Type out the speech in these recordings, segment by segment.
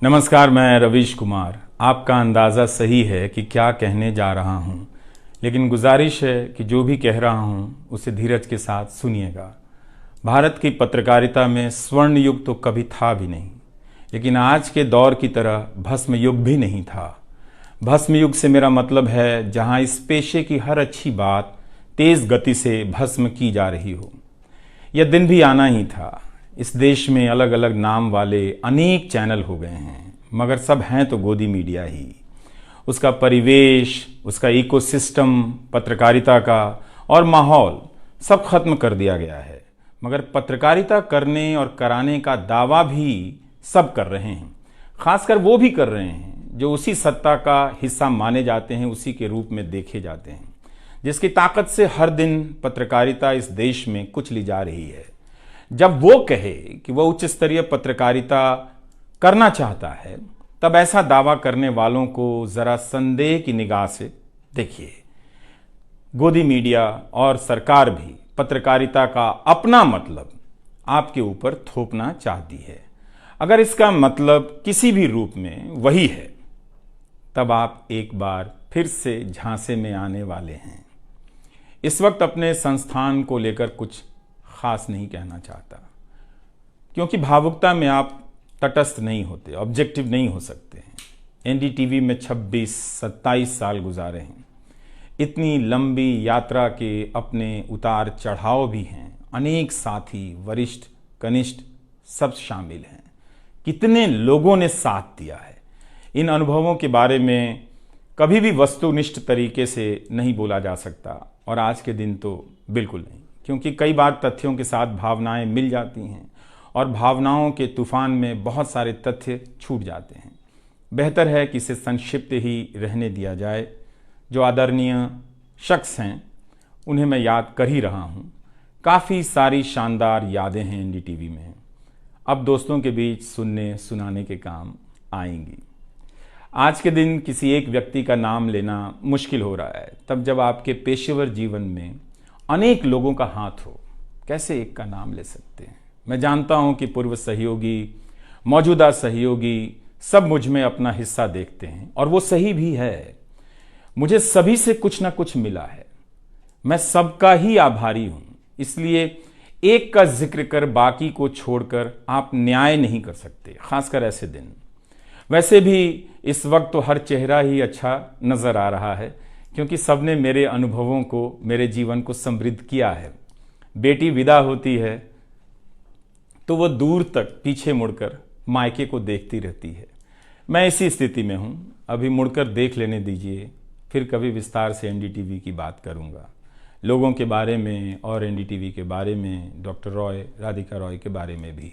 नमस्कार, मैं रवीश कुमार। आपका अंदाज़ा सही है कि क्या कहने जा रहा हूँ, लेकिन गुजारिश है कि जो भी कह रहा हूँ उसे धीरज के साथ सुनिएगा। भारत की पत्रकारिता में स्वर्ण युग तो कभी था भी नहीं, लेकिन आज के दौर की तरह भस्म युग भी नहीं था। भस्म युग से मेरा मतलब है जहाँ इस पेशे की हर अच्छी बात तेज़ गति से भस्म की जा रही हो। यह दिन भी आना ही था। इस देश में अलग अलग नाम वाले अनेक चैनल हो गए हैं, मगर सब हैं तो गोदी मीडिया ही। उसका परिवेश, उसका इकोसिस्टम, पत्रकारिता का और माहौल सब खत्म कर दिया गया है। मगर पत्रकारिता करने और कराने का दावा भी सब कर रहे हैं। खासकर वो भी कर रहे हैं जो उसी सत्ता का हिस्सा माने जाते हैं, उसी के रूप में देखे जाते हैं, जिसकी ताकत से हर दिन पत्रकारिता इस देश में कुचली जा रही है। जब वो कहे कि वह उच्च स्तरीय पत्रकारिता करना चाहता है, तब ऐसा दावा करने वालों को जरा संदेह की निगाह से देखिए। गोदी मीडिया और सरकार भी पत्रकारिता का अपना मतलब आपके ऊपर थोपना चाहती है। अगर इसका मतलब किसी भी रूप में वही है, तब आप एक बार फिर से झांसे में आने वाले हैं। इस वक्त अपने संस्थान को लेकर कुछ खास नहीं कहना चाहता, क्योंकि भावुकता में आप तटस्थ नहीं होते, ऑब्जेक्टिव नहीं हो सकते हैं। एनडीटीवी में 26-27 साल गुजारे हैं। इतनी लंबी यात्रा के अपने उतार चढ़ाव भी हैं। अनेक साथी, वरिष्ठ, कनिष्ठ सब शामिल हैं। कितने लोगों ने साथ दिया है। इन अनुभवों के बारे में कभी भी वस्तुनिष्ठ तरीके से नहीं बोला जा सकता, और आज के दिन तो बिल्कुल नहीं, क्योंकि कई बार तथ्यों के साथ भावनाएं मिल जाती हैं और भावनाओं के तूफान में बहुत सारे तथ्य छूट जाते हैं। बेहतर है कि इसे संक्षिप्त ही रहने दिया जाए। जो आदरणीय शख्स हैं उन्हें मैं याद कर ही रहा हूँ। काफ़ी सारी शानदार यादें हैं एनडीटीवी में, अब दोस्तों के बीच सुनने सुनाने के काम आएंगी। आज के दिन किसी एक व्यक्ति का नाम लेना मुश्किल हो रहा है, तब जब आपके पेशेवर जीवन में अनेक लोगों का हाथ हो, कैसे एक का नाम ले सकते हैं। मैं जानता हूं कि पूर्व सहयोगी, मौजूदा सहयोगी सब मुझ में अपना हिस्सा देखते हैं, और वो सही भी है। मुझे सभी से कुछ ना कुछ मिला है। मैं सबका ही आभारी हूं। इसलिए एक का जिक्र कर बाकी को छोड़कर आप न्याय नहीं कर सकते, खासकर ऐसे दिन। वैसे भी इस वक्त तो हर चेहरा ही अच्छा नजर आ रहा है, क्योंकि सबने मेरे अनुभवों को, मेरे जीवन को समृद्ध किया है। बेटी विदा होती है तो वो दूर तक पीछे मुड़कर मायके को देखती रहती है। मैं इसी स्थिति में हूँ। अभी मुड़कर देख लेने दीजिए, फिर कभी विस्तार से एनडीटीवी की बात करूँगा, लोगों के बारे में और एनडीटीवी के बारे में, डॉक्टर रॉय, राधिका रॉय के बारे में भी।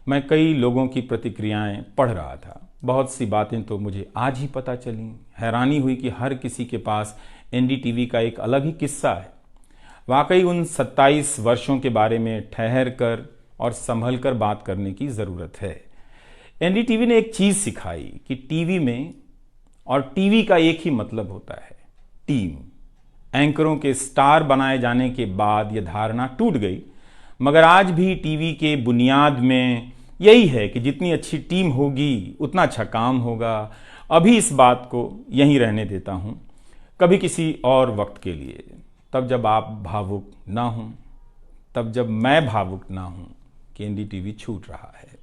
मैं कई लोगों की प्रतिक्रियाएं पढ़ रहा था। बहुत सी बातें तो मुझे आज ही पता चली। हैरानी हुई कि हर किसी के पास एनडीटीवी का एक अलग ही किस्सा है। वाकई उन 27 वर्षों के बारे में ठहर कर और संभल कर बात करने की ज़रूरत है। एनडीटीवी ने एक चीज़ सिखाई कि टीवी में और टीवी का एक ही मतलब होता है, टीम। एंकरों के स्टार बनाए जाने के बाद यह धारणा टूट गई, मगर आज भी टीवी के बुनियाद में यही है कि जितनी अच्छी टीम होगी उतना अच्छा काम होगा। अभी इस बात को यहीं रहने देता हूँ, कभी किसी और वक्त के लिए, तब जब आप भावुक ना हों, तब जब मैं भावुक ना हूँ कि एनडीटीवी छूट रहा है।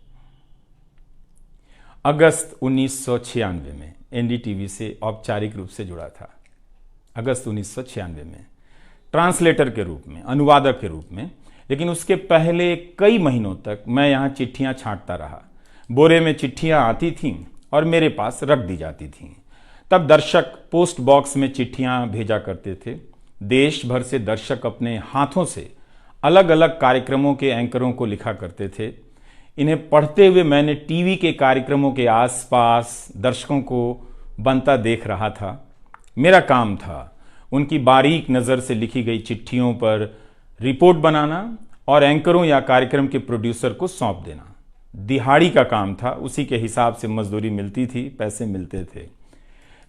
अगस्त 1996 में एनडीटीवी से औपचारिक रूप से जुड़ा था। अगस्त 1996 में ट्रांसलेटर के रूप में, अनुवादक के रूप में। लेकिन उसके पहले कई महीनों तक मैं यहाँ चिट्ठियाँ छांटता रहा। बोरे में चिट्ठियाँ आती थीं और मेरे पास रख दी जाती थीं। तब दर्शक पोस्ट बॉक्स में चिट्ठियाँ भेजा करते थे। देश भर से दर्शक अपने हाथों से अलग अलग कार्यक्रमों के एंकरों को लिखा करते थे। इन्हें पढ़ते हुए मैंने टीवी के कार्यक्रमों के आसपास दर्शकों को बनता देख रहा था। मेरा काम था उनकी बारीक नज़र से लिखी गई चिट्ठियों पर रिपोर्ट बनाना और एंकरों या कार्यक्रम के प्रोड्यूसर को सौंप देना। दिहाड़ी का काम था, उसी के हिसाब से मजदूरी मिलती थी, पैसे मिलते थे।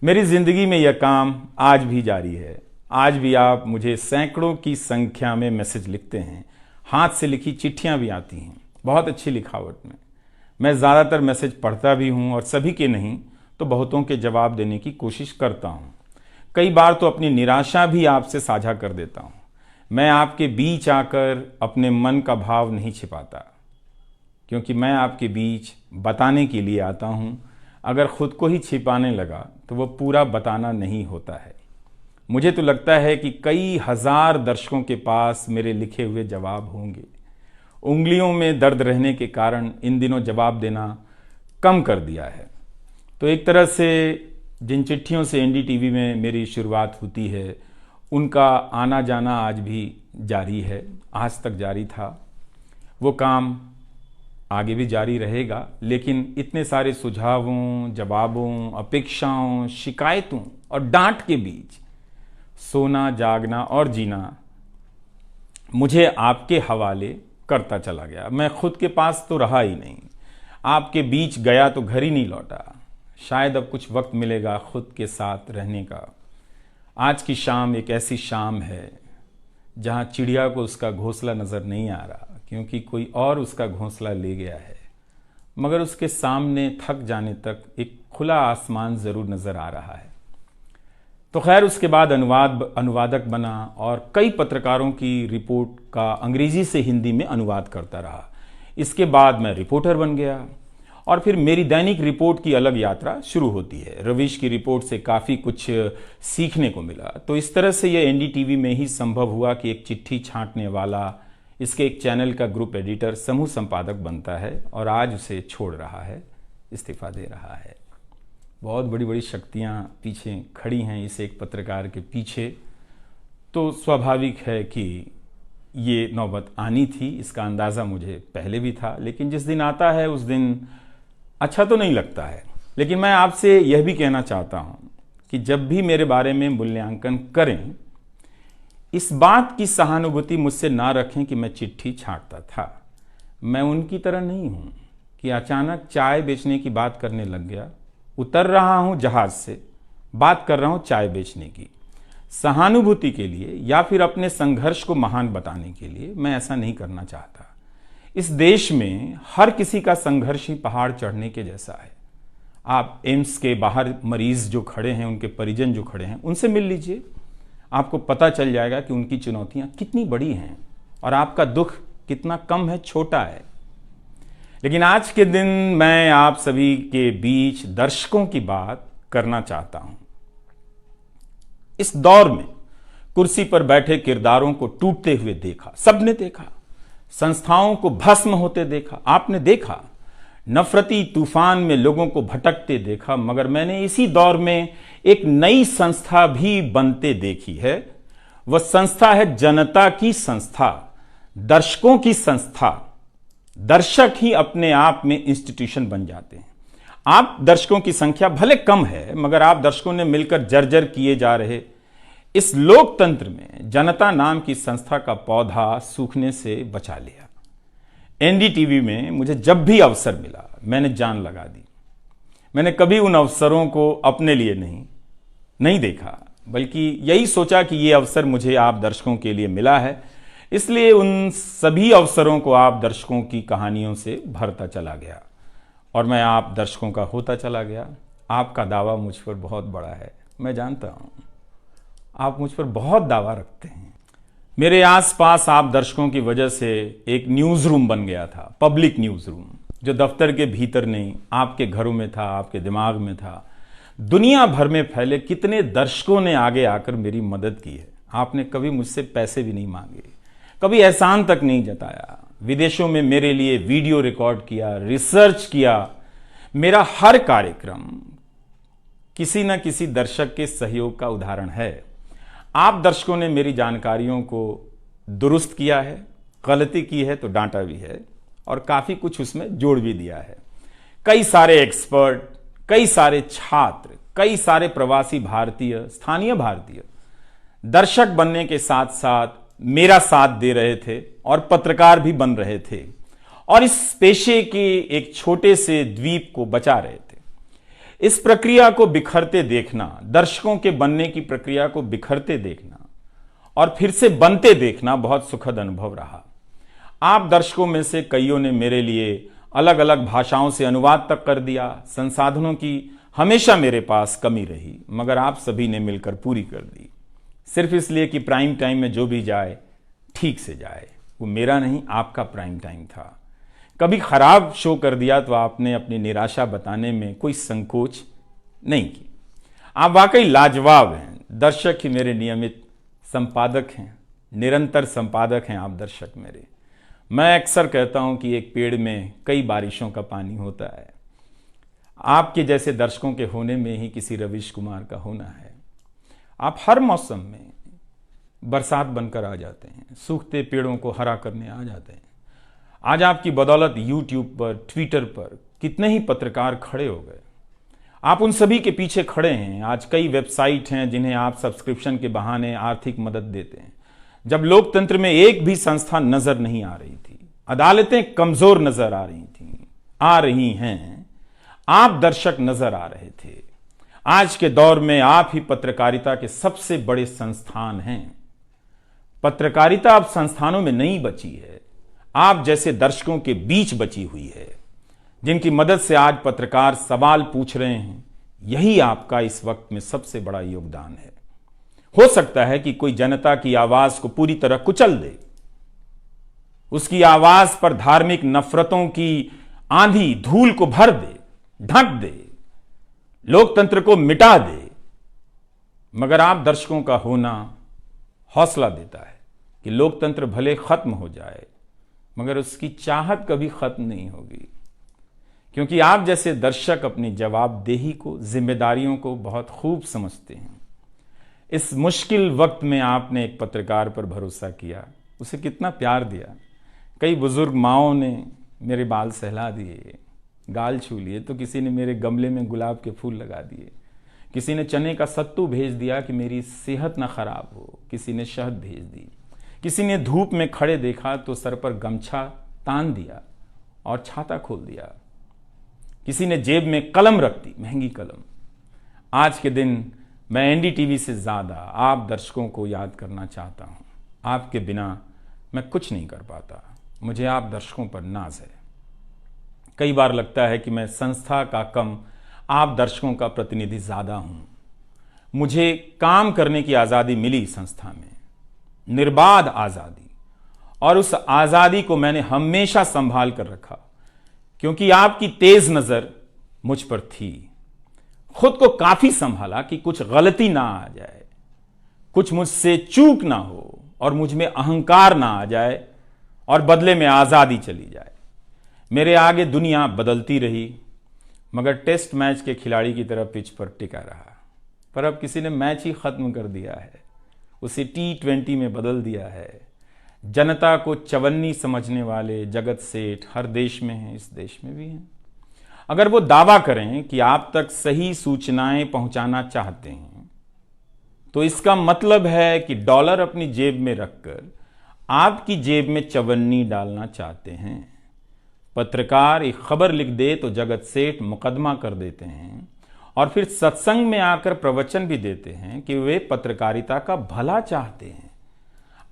मेरी ज़िंदगी में यह काम आज भी जारी है। आज भी आप मुझे सैकड़ों की संख्या में मैसेज लिखते हैं, हाथ से लिखी चिट्ठियां भी आती हैं, बहुत अच्छी लिखावट में। मैं ज़्यादातर मैसेज पढ़ता भी हूँ और सभी के नहीं तो बहुतों के जवाब देने की कोशिश करता हूँ। कई बार तो अपनी निराशा भी आपसे साझा कर देता हूँ। मैं आपके बीच आकर अपने मन का भाव नहीं छिपाता, क्योंकि मैं आपके बीच बताने के लिए आता हूँ। अगर खुद को ही छिपाने लगा तो वो पूरा बताना नहीं होता है। मुझे तो लगता है कि कई हजार दर्शकों के पास मेरे लिखे हुए जवाब होंगे। उंगलियों में दर्द रहने के कारण इन दिनों जवाब देना कम कर दिया है। तो एक तरह से जिन चिट्ठियों से एनडीटीवी में मेरी शुरुआत होती है, उनका आना जाना आज भी जारी है, आज तक जारी था। वो काम आगे भी जारी रहेगा, लेकिन इतने सारे सुझावों, जवाबों, अपेक्षाओं, शिकायतों और डांट के बीच सोना, जागना और जीना मुझे आपके हवाले करता चला गया। मैं खुद के पास तो रहा ही नहीं, आपके बीच गया तो घर ही नहीं लौटा। शायद अब कुछ वक्त मिलेगा खुद के साथ रहने का। आज की शाम एक ऐसी शाम है जहां चिड़िया को उसका घोंसला नजर नहीं आ रहा, क्योंकि कोई और उसका घोंसला ले गया है, मगर उसके सामने थक जाने तक एक खुला आसमान जरूर नजर आ रहा है। तो खैर, उसके बाद अनुवादक बना और कई पत्रकारों की रिपोर्ट का अंग्रेजी से हिंदी में अनुवाद करता रहा। इसके बाद मैं रिपोर्टर बन गया और फिर मेरी दैनिक रिपोर्ट की अलग यात्रा शुरू होती है। रवीश की रिपोर्ट से काफ़ी कुछ सीखने को मिला। तो इस तरह से यह एनडीटीवी में ही संभव हुआ कि एक चिट्ठी छांटने वाला इसके एक चैनल का ग्रुप एडिटर समूह संपादक बनता है और आज उसे छोड़ रहा है, इस्तीफा दे रहा है। बहुत बड़ी बड़ी शक्तियां पीछे खड़ी हैं इस एक पत्रकार के पीछे। तो स्वाभाविक है कि ये नौबत आनी थी, इसका अंदाज़ा मुझे पहले भी था। लेकिन जिस दिन आता है उस दिन अच्छा तो नहीं लगता है। लेकिन मैं आपसे यह भी कहना चाहता हूं कि जब भी मेरे बारे में मूल्यांकन करें, इस बात की सहानुभूति मुझसे ना रखें कि मैं चिट्ठी छांटता था। मैं उनकी तरह नहीं हूं कि अचानक चाय बेचने की बात करने लग गया। उतर रहा हूं जहाज से, बात कर रहा हूं चाय बेचने की। सहानुभूति के लिए या फिर अपने संघर्ष को महान बताने के लिए मैं ऐसा नहीं करना चाहता। इस देश में हर किसी का संघर्ष ही पहाड़ चढ़ने के जैसा है। आप एम्स के बाहर मरीज जो खड़े हैं, उनके परिजन जो खड़े हैं, उनसे मिल लीजिए। आपको पता चल जाएगा कि उनकी चुनौतियां कितनी बड़ी हैं और आपका दुख कितना कम है, छोटा है। लेकिन आज के दिन मैं आप सभी के बीच दर्शकों की बात करना चाहता हूं। इस दौर में कुर्सी पर बैठे किरदारों को टूटते हुए देखा, सबने देखा। संस्थाओं को भस्म होते देखा, आपने देखा। नफरती तूफान में लोगों को भटकते देखा, मगर मैंने इसी दौर में एक नई संस्था भी बनते देखी है। वह संस्था है जनता की संस्था, दर्शकों की संस्था। दर्शक ही अपने आप में इंस्टीट्यूशन बन जाते हैं। आप दर्शकों की संख्या भले कम है, मगर आप दर्शकों ने मिलकर जर्जर किए जा रहे इस लोकतंत्र में जनता नाम की संस्था का पौधा सूखने से बचा लिया। एनडीटीवी में मुझे जब भी अवसर मिला मैंने जान लगा दी। मैंने कभी उन अवसरों को अपने लिए नहीं देखा, बल्कि यही सोचा कि ये अवसर मुझे आप दर्शकों के लिए मिला है, इसलिए उन सभी अवसरों को आप दर्शकों की कहानियों से भरता चला गया और मैं आप दर्शकों का होता चला गया। आपका दावा मुझ पर बहुत बड़ा है, मैं जानता हूं। आप मुझ पर बहुत दावा रखते हैं। मेरे आसपास आप दर्शकों की वजह से एक न्यूज़ रूम बन गया था, पब्लिक न्यूज़ रूम, जो दफ्तर के भीतर नहीं, आपके घरों में था, आपके दिमाग में था। दुनिया भर में फैले कितने दर्शकों ने आगे आकर मेरी मदद की है। आपने कभी मुझसे पैसे भी नहीं मांगे, कभी एहसान तक नहीं जताया। विदेशों में मेरे लिए वीडियो रिकॉर्ड किया, रिसर्च किया। मेरा हर कार्यक्रम किसी न किसी दर्शक के सहयोग का उदाहरण है। आप दर्शकों ने मेरी जानकारियों को दुरुस्त किया है, गलती की है तो डांटा भी है और काफी कुछ उसमें जोड़ भी दिया है। कई सारे एक्सपर्ट, कई सारे छात्र, कई सारे प्रवासी भारतीय, स्थानीय भारतीय दर्शक बनने के साथ साथ मेरा साथ दे रहे थे और पत्रकार भी बन रहे थे और इस पेशे के एक छोटे से द्वीप को बचा रहे थे। इस प्रक्रिया को बिखरते देखना, दर्शकों के बनने की प्रक्रिया को बिखरते देखना और फिर से बनते देखना बहुत सुखद अनुभव रहा। आप दर्शकों में से कईयों ने मेरे लिए अलग अलग भाषाओं से अनुवाद तक कर दिया। संसाधनों की हमेशा मेरे पास कमी रही, मगर आप सभी ने मिलकर पूरी कर दी, सिर्फ इसलिए कि प्राइम टाइम में जो भी जाए ठीक से जाए। वो मेरा नहीं, आपका प्राइम टाइम था। कभी खराब शो कर दिया तो आपने अपनी निराशा बताने में कोई संकोच नहीं की। आप वाकई लाजवाब हैं। दर्शक ही मेरे नियमित संपादक हैं, निरंतर संपादक हैं आप दर्शक मेरे। मैं अक्सर कहता हूं कि एक पेड़ में कई बारिशों का पानी होता है। आपके जैसे दर्शकों के होने में ही किसी रवीश कुमार का होना है। आप हर मौसम में बरसात बनकर आ जाते हैं, सूखते पेड़ों को हरा करने आ जाते हैं। आज आपकी बदौलत यूट्यूब पर, ट्विटर पर कितने ही पत्रकार खड़े हो गए। आप उन सभी के पीछे खड़े हैं। आज कई वेबसाइट हैं जिन्हें आप सब्सक्रिप्शन के बहाने आर्थिक मदद देते हैं। जब लोकतंत्र में एक भी संस्था नजर नहीं आ रही थी, अदालतें कमजोर नजर आ रही थी, आ रही हैं, आप दर्शक नजर आ रहे थे। आज के दौर में आप ही पत्रकारिता के सबसे बड़े संस्थान हैं। पत्रकारिता अब संस्थानों में नहीं बची है, आप जैसे दर्शकों के बीच बची हुई है, जिनकी मदद से आज पत्रकार सवाल पूछ रहे हैं। यही आपका इस वक्त में सबसे बड़ा योगदान है। हो सकता है कि कोई जनता की आवाज को पूरी तरह कुचल दे, उसकी आवाज पर धार्मिक नफरतों की आंधी धूल को भर दे, ढक दे, लोकतंत्र को मिटा दे, मगर आप दर्शकों का होना हौसला देता है कि लोकतंत्र भले खत्म हो जाए, मगर उसकी चाहत कभी खत्म नहीं होगी, क्योंकि आप जैसे दर्शक अपनी जवाबदेही को, जिम्मेदारियों को बहुत खूब समझते हैं। इस मुश्किल वक्त में आपने एक पत्रकार पर भरोसा किया, उसे कितना प्यार दिया। कई बुजुर्ग माओं ने मेरे बाल सहला दिए, गाल छू लिए, तो किसी ने मेरे गमले में गुलाब के फूल लगा दिए, किसी ने चने का सत्तू भेज दिया कि मेरी सेहत ना खराब हो, किसी ने शहद भेज दी, किसी ने धूप में खड़े देखा तो सर पर गमछा तान दिया और छाता खोल दिया, किसी ने जेब में कलम रख दी, महंगी कलम। आज के दिन मैं एनडीटीवी से ज्यादा आप दर्शकों को याद करना चाहता हूं। आपके बिना मैं कुछ नहीं कर पाता। मुझे आप दर्शकों पर नाज है। कई बार लगता है कि मैं संस्था का कम, आप दर्शकों का प्रतिनिधि ज्यादा हूं। मुझे काम करने की आजादी मिली संस्था में, निर्बाध आजादी, और उस आजादी को मैंने हमेशा संभाल कर रखा, क्योंकि आपकी तेज नजर मुझ पर थी। खुद को काफी संभाला कि कुछ गलती ना आ जाए, कुछ मुझसे चूक ना हो और मुझ में अहंकार ना आ जाए और बदले में आजादी चली जाए। मेरे आगे दुनिया बदलती रही, मगर टेस्ट मैच के खिलाड़ी की तरह पिच पर टिका रहा। पर अब किसी ने मैच ही खत्म कर दिया है, उसे T20 में बदल दिया है। जनता को चवन्नी समझने वाले जगत सेठ हर देश में हैं, इस देश में भी हैं। अगर वो दावा करें कि आप तक सही सूचनाएं पहुंचाना चाहते हैं, तो इसका मतलब है कि डॉलर अपनी जेब में रखकर आपकी जेब में चवन्नी डालना चाहते हैं। पत्रकार एक खबर लिख दे तो जगत सेठ मुकदमा कर देते हैं और फिर सत्संग में आकर प्रवचन भी देते हैं कि वे पत्रकारिता का भला चाहते हैं।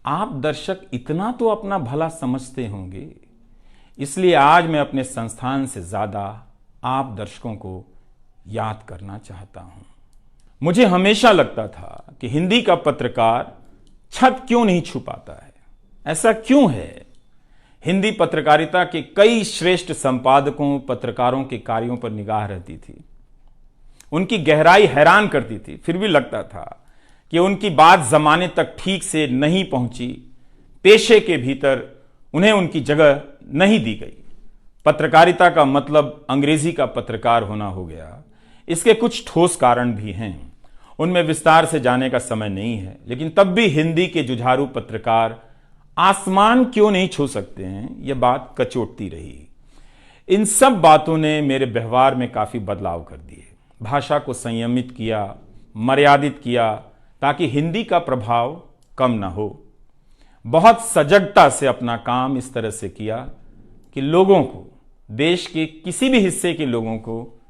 आप दर्शक इतना तो अपना भला समझते होंगे। इसलिए आज मैं अपने संस्थान से ज्यादा आप दर्शकों को याद करना चाहता हूं। मुझे हमेशा लगता था कि हिंदी का पत्रकार छत क्यों नहीं छू पाता है। ऐसा क्यों है? हिंदी पत्रकारिता के कई श्रेष्ठ संपादकों, पत्रकारों के कार्यों पर निगाह रहती थी, उनकी गहराई हैरान करती थी। फिर भी लगता था कि उनकी बात जमाने तक ठीक से नहीं पहुंची, पेशे के भीतर उन्हें उनकी जगह नहीं दी गई। पत्रकारिता का मतलब अंग्रेजी का पत्रकार होना हो गया। इसके कुछ ठोस कारण भी हैं, उनमें विस्तार से जाने का समय नहीं है, लेकिन तब भी हिंदी के जुझारू पत्रकार आसमान क्यों नहीं छू सकते हैं, यह बात कचोटती रही। इन सब बातों ने मेरे व्यवहार में काफी बदलाव कर दिए। भाषा को संयमित किया, मर्यादित किया, ताकि हिंदी का प्रभाव कम ना हो। बहुत सजगता से अपना काम इस तरह से किया कि लोगों को, देश के किसी भी हिस्से के लोगों को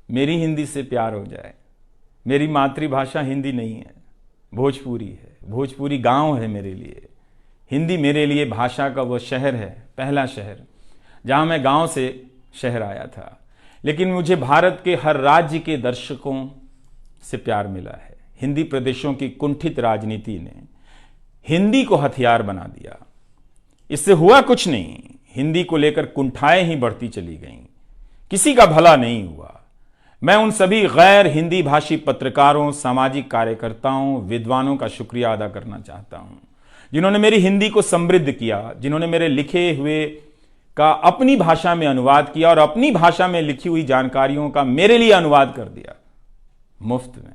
मेरी हिंदी से प्यार हो जाए। मेरी मातृभाषा हिंदी नहीं है, भोजपुरी है। भोजपुरी गांव है मेरे लिए। हिंदी मेरे लिए भाषा का वो शहर है, पहला शहर, जहां मैं गांव से शहर आया था, लेकिन मुझे भारत के हर राज्य के दर्शकों से प्यार मिला है। हिंदी प्रदेशों की कुंठित राजनीति ने हिंदी को हथियार बना दिया। इससे हुआ कुछ नहीं, हिंदी को लेकर कुंठाएं ही बढ़ती चली गईं, किसी का भला नहीं हुआ। मैं उन सभी गैर हिंदी भाषी पत्रकारों, सामाजिक कार्यकर्ताओं, विद्वानों का शुक्रिया अदा करना चाहता हूं, जिन्होंने मेरी हिंदी को समृद्ध किया, जिन्होंने मेरे लिखे हुए का अपनी भाषा में अनुवाद किया और अपनी भाषा में लिखी हुई जानकारियों का मेरे लिए अनुवाद कर दिया मुफ्त में।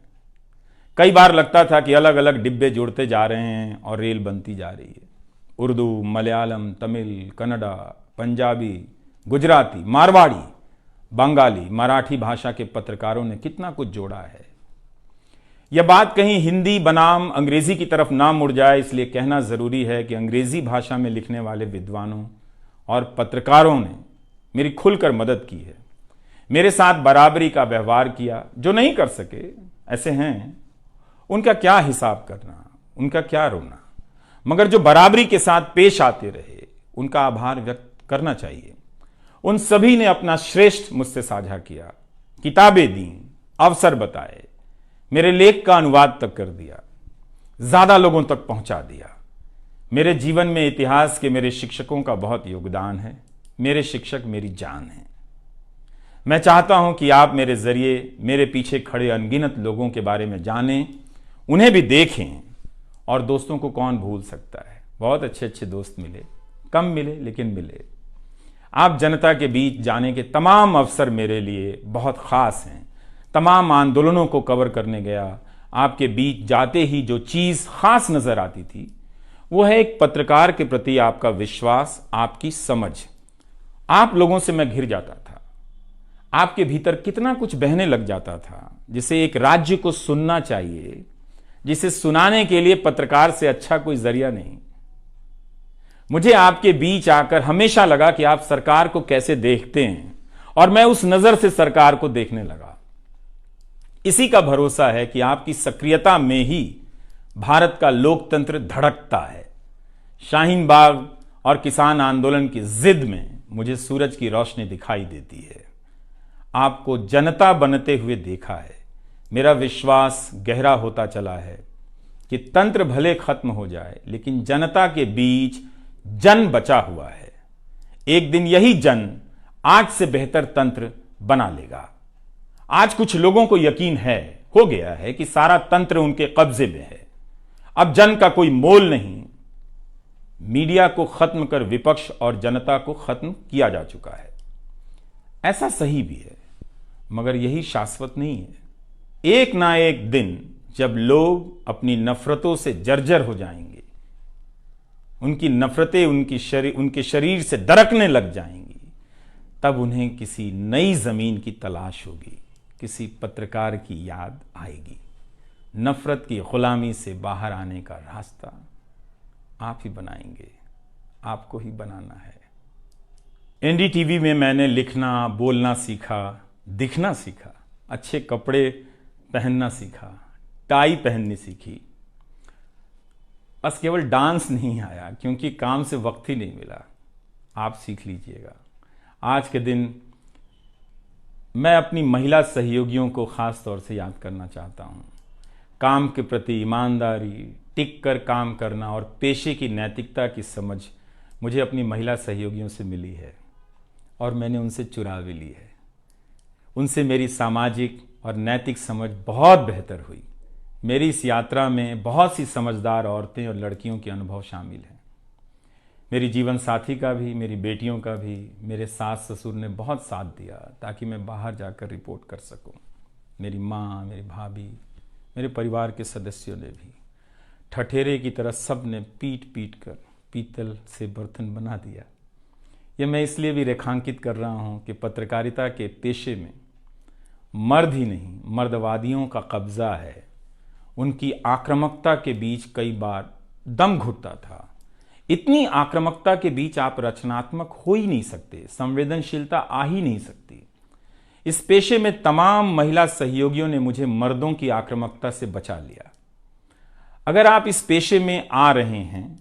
कई बार लगता था कि अलग अलग डिब्बे जुड़ते जा रहे हैं और रेल बनती जा रही है। उर्दू, मलयालम, तमिल, कन्नड़ा, पंजाबी, गुजराती, मारवाड़ी, बंगाली, मराठी भाषा के पत्रकारों ने कितना कुछ जोड़ा है। यह बात कहीं हिंदी बनाम अंग्रेजी की तरफ ना मुड़ जाए, इसलिए कहना जरूरी है कि अंग्रेजी भाषा में लिखने वाले विद्वानों और पत्रकारों ने मेरी खुलकर मदद की है, मेरे साथ बराबरी का व्यवहार किया। जो नहीं कर सके, ऐसे हैं, उनका क्या हिसाब करना, उनका क्या रोना, मगर जो बराबरी के साथ पेश आते रहे, उनका आभार व्यक्त करना चाहिए। उन सभी ने अपना श्रेष्ठ मुझसे साझा किया, किताबें दी, अवसर बताए, मेरे लेख का अनुवाद तक कर दिया, ज्यादा लोगों तक पहुंचा दिया। मेरे जीवन में इतिहास के मेरे शिक्षकों का बहुत योगदान है। मेरे शिक्षक मेरी जान है। मैं चाहता हूं कि आप मेरे जरिए मेरे पीछे खड़े अनगिनत लोगों के बारे में जानें, उन्हें भी देखें। और दोस्तों को कौन भूल सकता है, बहुत अच्छे अच्छे दोस्त मिले, कम मिले लेकिन मिले। आप जनता के बीच जाने के तमाम अवसर मेरे लिए बहुत खास हैं। तमाम आंदोलनों को कवर करने गया, आपके बीच जाते ही जो चीज खास नजर आती थी वो है एक पत्रकार के प्रति आपका विश्वास, आपकी समझ। आप लोगों से मैं घिर जाता था। आपके भीतर कितना कुछ बहने लग जाता था, जिसे एक राज्य को सुनना चाहिए, जिसे सुनाने के लिए पत्रकार से अच्छा कोई जरिया नहीं। मुझे आपके बीच आकर हमेशा लगा कि आप सरकार को कैसे देखते हैं, और मैं उस नजर से सरकार को देखने लगा। इसी का भरोसा है कि आपकी सक्रियता में ही भारत का लोकतंत्र धड़कता है। शाहीन बाग और किसान आंदोलन की जिद में मुझे सूरज की रोशनी दिखाई देती है। आपको जनता बनते हुए देखा है। मेरा विश्वास गहरा होता चला है कि तंत्र भले खत्म हो जाए, लेकिन जनता के बीच जन बचा हुआ है। एक दिन यही जन आज से बेहतर तंत्र बना लेगा। आज कुछ लोगों को यकीन हो गया है कि सारा तंत्र उनके कब्जे में है। अब जन का कोई मोल नहीं। मीडिया को खत्म कर विपक्ष और जनता को खत्म किया जा चुका है। ऐसा सही भी है, मगर यही शाश्वत नहीं है। एक ना एक दिन जब लोग अपनी नफरतों से जर्जर हो जाएंगे, उनकी नफरतें उनके शरीर से दरकने लग जाएंगी, तब उन्हें किसी नई जमीन की तलाश होगी, किसी पत्रकार की याद आएगी। नफरत की गुलामी से बाहर आने का रास्ता आप ही बनाएंगे, आपको ही बनाना है। एनडीटीवी में मैंने लिखना, बोलना सीखा, दिखना सीखा, अच्छे कपड़े पहनना सीखा, टाई पहननी सीखी। बस केवल डांस नहीं आया, क्योंकि काम से वक्त ही नहीं मिला। आप सीख लीजिएगा। आज के दिन मैं अपनी महिला सहयोगियों को खास तौर से याद करना चाहता हूं। काम के प्रति ईमानदारी, टिक कर काम करना और पेशे की नैतिकता की समझ मुझे अपनी महिला सहयोगियों से मिली है, और मैंने उनसे चुरा भी ली है। उनसे मेरी सामाजिक और नैतिक समझ बहुत बेहतर हुई। मेरी इस यात्रा में बहुत सी समझदार औरतें और लड़कियों के अनुभव शामिल हैं। मेरी जीवन साथी का भी, मेरी बेटियों का भी, मेरे सास ससुर ने बहुत साथ दिया ताकि मैं बाहर जाकर रिपोर्ट कर सकूं। मेरी माँ, मेरी भाभी, मेरे परिवार के सदस्यों ने भी। ठठेरे की तरह सब ने पीट पीट कर पीतल से बर्तन बना दिया। ये मैं इसलिए भी रेखांकित कर रहा हूँ कि पत्रकारिता के पेशे में मर्द ही नहीं, मर्दवादियों का कब्जा है। उनकी आक्रामकता के बीच कई बार दम घुटता था। इतनी आक्रामकता के बीच आप रचनात्मक हो ही नहीं सकते, संवेदनशीलता आ ही नहीं सकती। इस पेशे में तमाम महिला सहयोगियों ने मुझे मर्दों की आक्रामकता से बचा लिया। अगर आप इस पेशे में आ रहे हैं,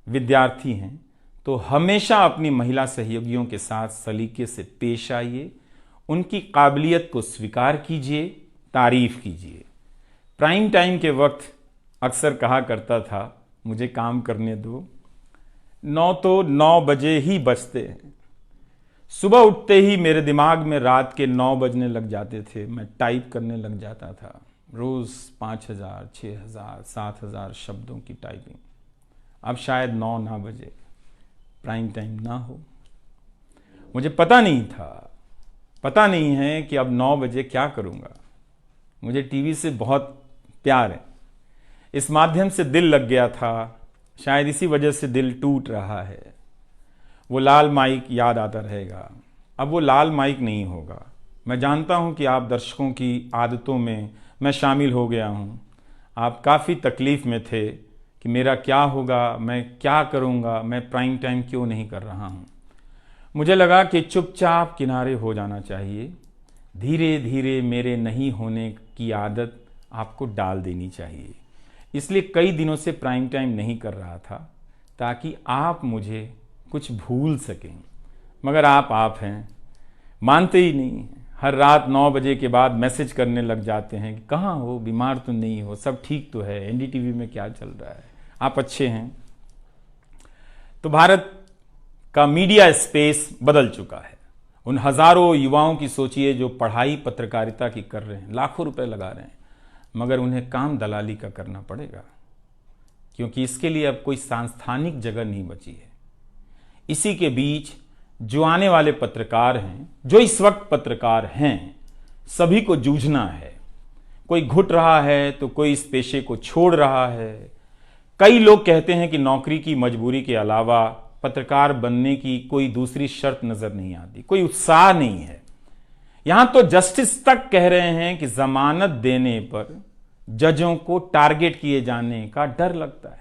विद्यार्थी हैं, तो हमेशा अपनी महिला सहयोगियों के साथ सलीके से पेश आइए, उनकी काबिलियत को स्वीकार कीजिए, तारीफ कीजिए। प्राइम टाइम के वक्त अक्सर कहा करता था, मुझे काम करने दो, 9 तो 9 बजे ही बजते हैं। सुबह उठते ही मेरे दिमाग में रात के 9 बजने लग जाते थे। मैं टाइप करने लग जाता था, रोज 5000, 6000, 7000 शब्दों की टाइपिंग। अब शायद 9 ना बजे, प्राइम टाइम ना हो। मुझे पता नहीं था, पता नहीं है कि अब 9 बजे क्या करूंगा। मुझे टीवी से बहुत प्यार है, इस माध्यम से दिल लग गया था, शायद इसी वजह से दिल टूट रहा है। वो लाल माइक याद आता रहेगा, अब वो लाल माइक नहीं होगा। मैं जानता हूं कि आप दर्शकों की आदतों में मैं शामिल हो गया हूं। आप काफ़ी तकलीफ में थे कि मेरा क्या होगा, मैं क्या करूंगा, मैं प्राइम टाइम क्यों नहीं कर रहा हूं। मुझे लगा कि चुपचाप किनारे हो जाना चाहिए। धीरे धीरे मेरे नहीं होने की आदत आपको डाल देनी चाहिए। इसलिए कई दिनों से प्राइम टाइम नहीं कर रहा था, ताकि आप मुझे कुछ भूल सकें। मगर आप हैं, मानते ही नहीं। हर रात 9 बजे के बाद मैसेज करने लग जाते हैं कि कहाँ हो, बीमार तो नहीं हो, सब ठीक तो है, एनडीटीवी में क्या चल रहा है, आप अच्छे हैं। तो भारत का मीडिया स्पेस बदल चुका है। उन हजारों युवाओं की सोचिए जो पढ़ाई पत्रकारिता की कर रहे हैं, लाखों रुपए लगा रहे हैं, मगर उन्हें काम दलाली का करना पड़ेगा, क्योंकि इसके लिए अब कोई सांस्थानिक जगह नहीं बची है। इसी के बीच जो आने वाले पत्रकार हैं, जो इस वक्त पत्रकार हैं, सभी को जूझना है। कोई घुट रहा है तो कोई इस पेशे को छोड़ रहा है। कई लोग कहते हैं कि नौकरी की मजबूरी के अलावा पत्रकार बनने की कोई दूसरी शर्त नजर नहीं आती, कोई उत्साह नहीं है। यहां तो जस्टिस तक कह रहे हैं कि जमानत देने पर जजों को टारगेट किए जाने का डर लगता है।